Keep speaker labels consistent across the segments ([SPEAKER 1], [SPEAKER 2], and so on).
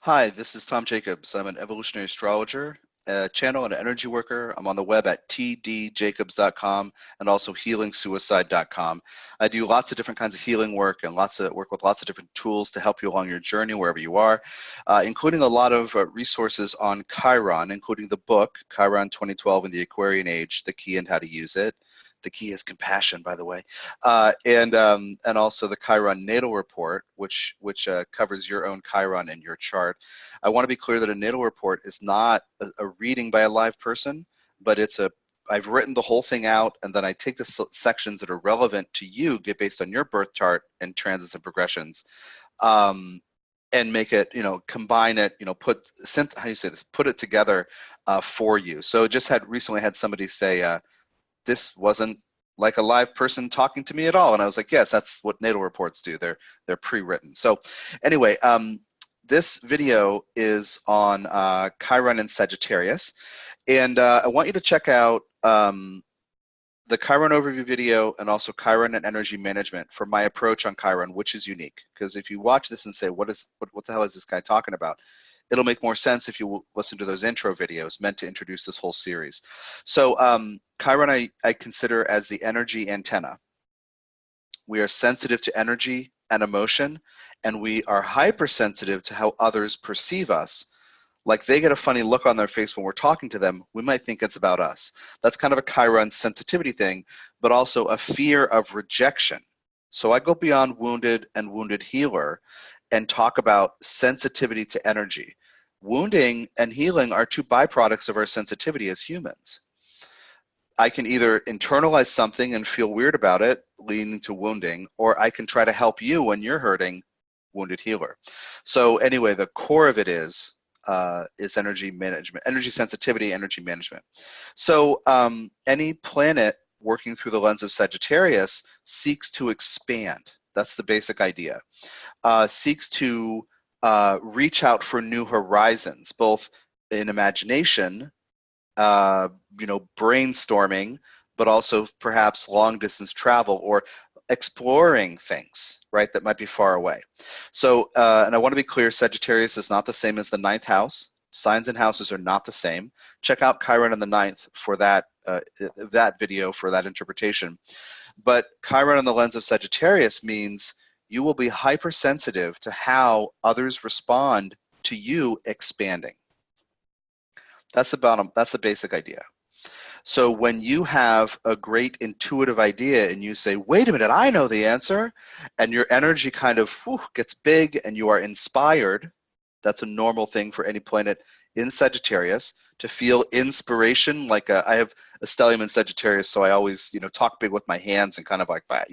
[SPEAKER 1] Hi, this is Tom Jacobs. I'm an evolutionary astrologer, a channel and an energy worker. I'm on the web at tdjacobs.com and also healingsuicide.com. I do lots of different kinds of healing work and work with lots of different tools to help you along your journey wherever you are, including a lot of resources on Chiron, including the book, Chiron 2012 in the Aquarian Age, The Key and How to Use It. The key is compassion, by the way, and also the Chiron Natal Report, which covers your own Chiron and your chart. I want to be clear that a natal report is not a reading by a live person, but I've written the whole thing out, and then I take the sections that are relevant to you, based on your birth chart and transits and progressions, and make it, combine it, put it together for you. So just recently had somebody say, this wasn't like a live person talking to me at all. And I was like, yes, that's what natal reports do. They're pre-written. So anyway, this video is on Chiron and Sagittarius. And I want you to check out the Chiron Overview video and also Chiron and Energy Management for my approach on Chiron, which is unique. Because if you watch this and say, what the hell is this guy talking about? It'll make more sense if you listen to those intro videos meant to introduce this whole series. So Chiron I consider as the energy antenna. We are sensitive to energy and emotion, and we are hypersensitive to how others perceive us. Like they get a funny look on their face when we're talking to them, we might think it's about us. That's kind of a Chiron sensitivity thing, but also a fear of rejection. So I go beyond wounded and wounded healer and talk about sensitivity to energy. Wounding and healing are two byproducts of our sensitivity as humans. I can either internalize something and feel weird about it, leading to wounding, or I can try to help you when you're hurting, wounded healer. So anyway, the core of it is energy management, energy sensitivity, energy management. So any planet working through the lens of Sagittarius seeks to expand. That's the basic idea. Seeks to reach out for new horizons, both in imagination, brainstorming, but also perhaps long distance travel or exploring things, right, that might be far away. So, and I want to be clear, Sagittarius is not the same as the ninth house. Signs and houses are not the same. Check out Chiron in the ninth for that video, for that interpretation. But Chiron in the lens of Sagittarius means you will be hypersensitive to how others respond to you expanding. That's the basic idea. So when you have a great intuitive idea and you say, wait a minute, I know the answer, and your energy kind of gets big and you are inspired, that's a normal thing for any planet in Sagittarius, to feel inspiration. Like I have a stellium in Sagittarius, so I always, talk big with my hands and kind of like that.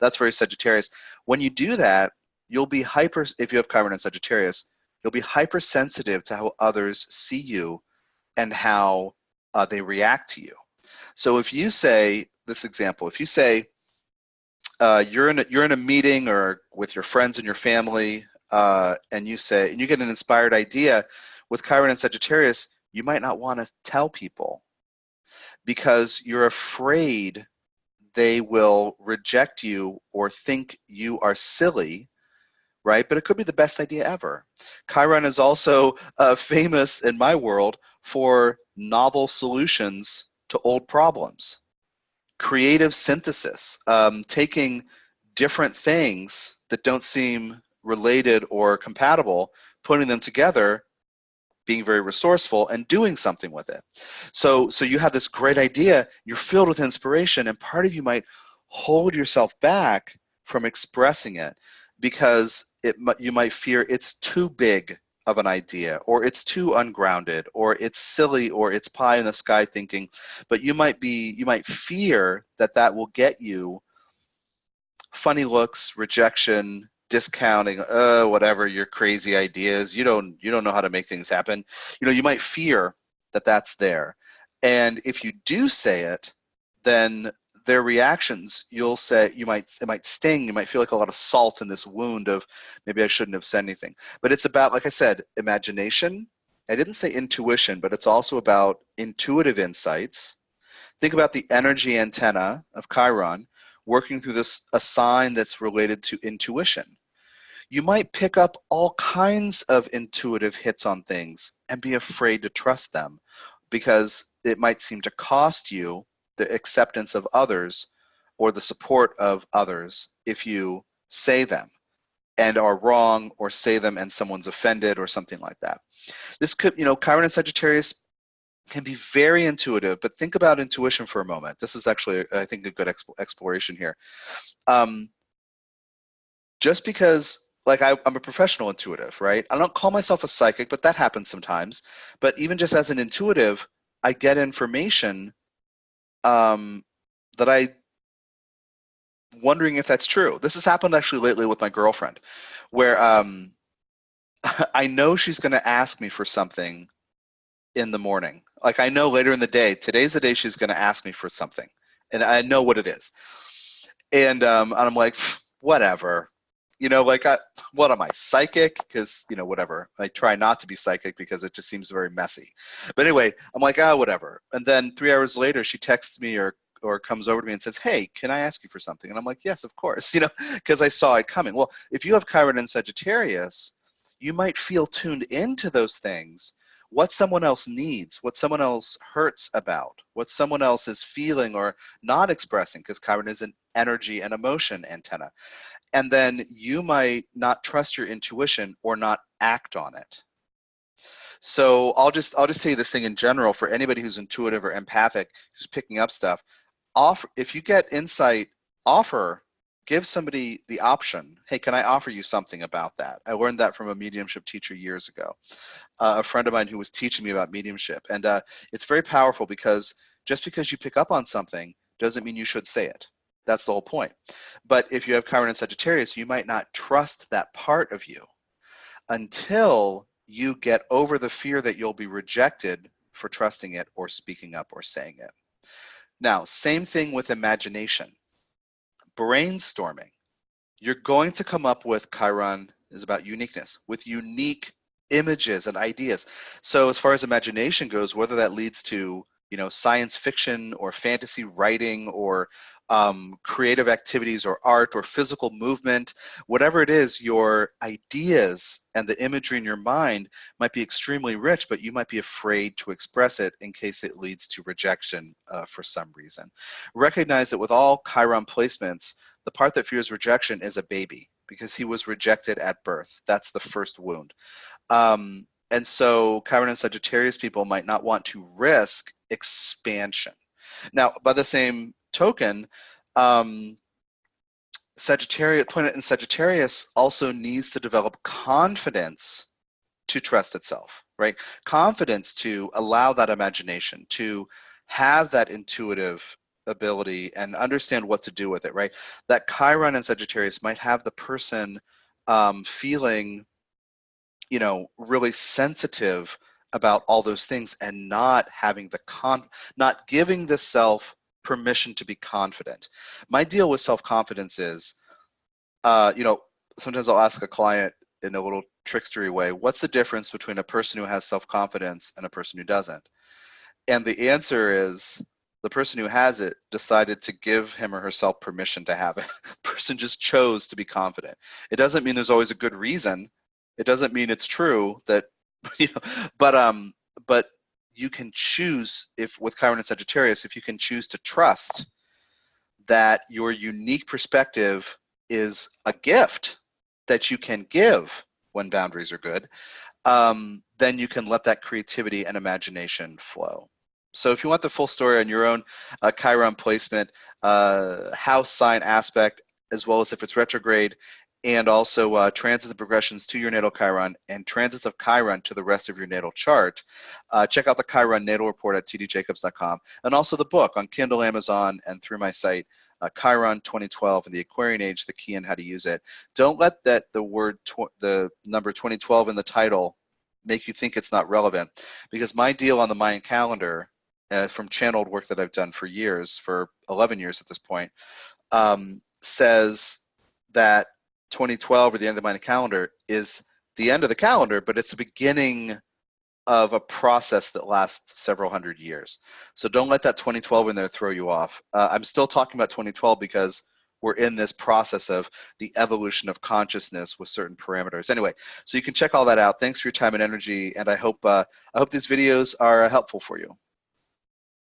[SPEAKER 1] That's very Sagittarius. When you do that, you'll be if you have Chiron in Sagittarius, you'll be hypersensitive to how others see you and how they react to you. So if you say, this example, if you say you're in a meeting or with your friends and your family, and you get an inspired idea with Chiron and Sagittarius, you might not want to tell people because you're afraid they will reject you or think you are silly, right? But it could be the best idea ever. Chiron is also famous in my world for novel solutions to old problems. Creative synthesis, taking different things that don't seem related or compatible, putting them together, being very resourceful, and doing something with it. So you have this great idea, you're filled with inspiration, and part of you might hold yourself back from expressing it because you might fear it's too big of an idea, or it's too ungrounded, or it's silly, or it's pie in the sky thinking. But you might fear that will get you funny looks, rejection, discounting, whatever, your crazy ideas. You don't know how to make things happen. You might fear that that's there. And if you do say it, then their reactions, it might sting. You might feel like a lot of salt in this wound of maybe I shouldn't have said anything. But it's about, like I said, imagination. I didn't say intuition, but it's also about intuitive insights. Think about the energy antenna of Chiron working through a sign that's related to intuition. you might pick up all kinds of intuitive hits on things and be afraid to trust them because it might seem to cost you the acceptance of others or the support of others if you say them and are wrong, or say them and someone's offended or something like that. This could, Chiron and Sagittarius can be very intuitive, but think about intuition for a moment. This is actually, I think, a good exploration here. Just because, like, I'm a professional intuitive, right? I don't call myself a psychic, but that happens sometimes. But even just as an intuitive, I get information that I wondering if that's true. This has happened actually lately with my girlfriend, where I know she's going to ask me for something in the morning. Like, I know later in the day, today's the day she's going to ask me for something, and I know what it is. And I'm like, whatever. What am I, psychic? Because, whatever. I try not to be psychic because it just seems very messy. But anyway, I'm like, whatever. And then 3 hours later, she texts me or comes over to me and says, hey, can I ask you for something? And I'm like, yes, of course, because I saw it coming. Well, if you have Chiron and Sagittarius, you might feel tuned into those things, what someone else needs, what someone else hurts about, what someone else is feeling or not expressing, because Chiron is an energy and emotion antenna. And then you might not trust your intuition or not act on it. So I'll just tell you this thing in general for anybody who's intuitive or empathic, who's picking up stuff. If you get insight, give somebody the option. Hey, can I offer you something about that? I learned that from a mediumship teacher years ago, a friend of mine who was teaching me about mediumship. And it's very powerful because just because you pick up on something doesn't mean you should say it. That's the whole point. But if you have Chiron and Sagittarius, you might not trust that part of you until you get over the fear that you'll be rejected for trusting it or speaking up or saying it. Now, same thing with imagination. Brainstorming. You're going to come up with, Chiron is about uniqueness, with unique images and ideas. So as far as imagination goes, whether that leads to, science fiction or fantasy writing or creative activities or art or physical movement, whatever it is, your ideas and the imagery in your mind might be extremely rich, but you might be afraid to express it in case it leads to rejection for some reason. Recognize that with all Chiron placements, the part that fears rejection is a baby because he was rejected at birth. That's the first wound. And so Chiron and Sagittarius people might not want to risk expansion. Now, by the same token, planet in Sagittarius also needs to develop confidence to trust itself, right? Confidence to allow that imagination, to have that intuitive ability and understand what to do with it, right? That Chiron and Sagittarius might have the person feeling, really sensitive about all those things and not having not giving the self permission to be confident. My deal with self-confidence is, sometimes I'll ask a client in a little trickstery way, what's the difference between a person who has self-confidence and a person who doesn't? And the answer is, the person who has it decided to give him or herself permission to have it. The person just chose to be confident. It doesn't mean there's always a good reason. It doesn't mean it's true that, but you can choose, if with Chiron and Sagittarius, if you can choose to trust that your unique perspective is a gift that you can give when boundaries are good, then you can let that creativity and imagination flow. So if you want the full story on your own Chiron placement, house sign aspect, as well as if it's retrograde, and also transits and progressions to your natal Chiron and transits of Chiron to the rest of your natal chart, check out the Chiron Natal Report at tdjacobs.com, and also the book on Kindle, Amazon, and through my site, Chiron 2012 and the Aquarian Age, the key and how to use it. Don't let the number 2012 in the title make you think it's not relevant, because my deal on the Mayan calendar, from channeled work that I've done for years, for 11 years at this point, says that 2012, or the end of the Mayan calendar, is the end of the calendar, but it's the beginning of a process that lasts several hundred years. So don't let that 2012 in there throw you off. I'm still talking about 2012 because we're in this process of the evolution of consciousness with certain parameters. Anyway, so you can check all that out. Thanks for your time and energy, and I hope these videos are helpful for you.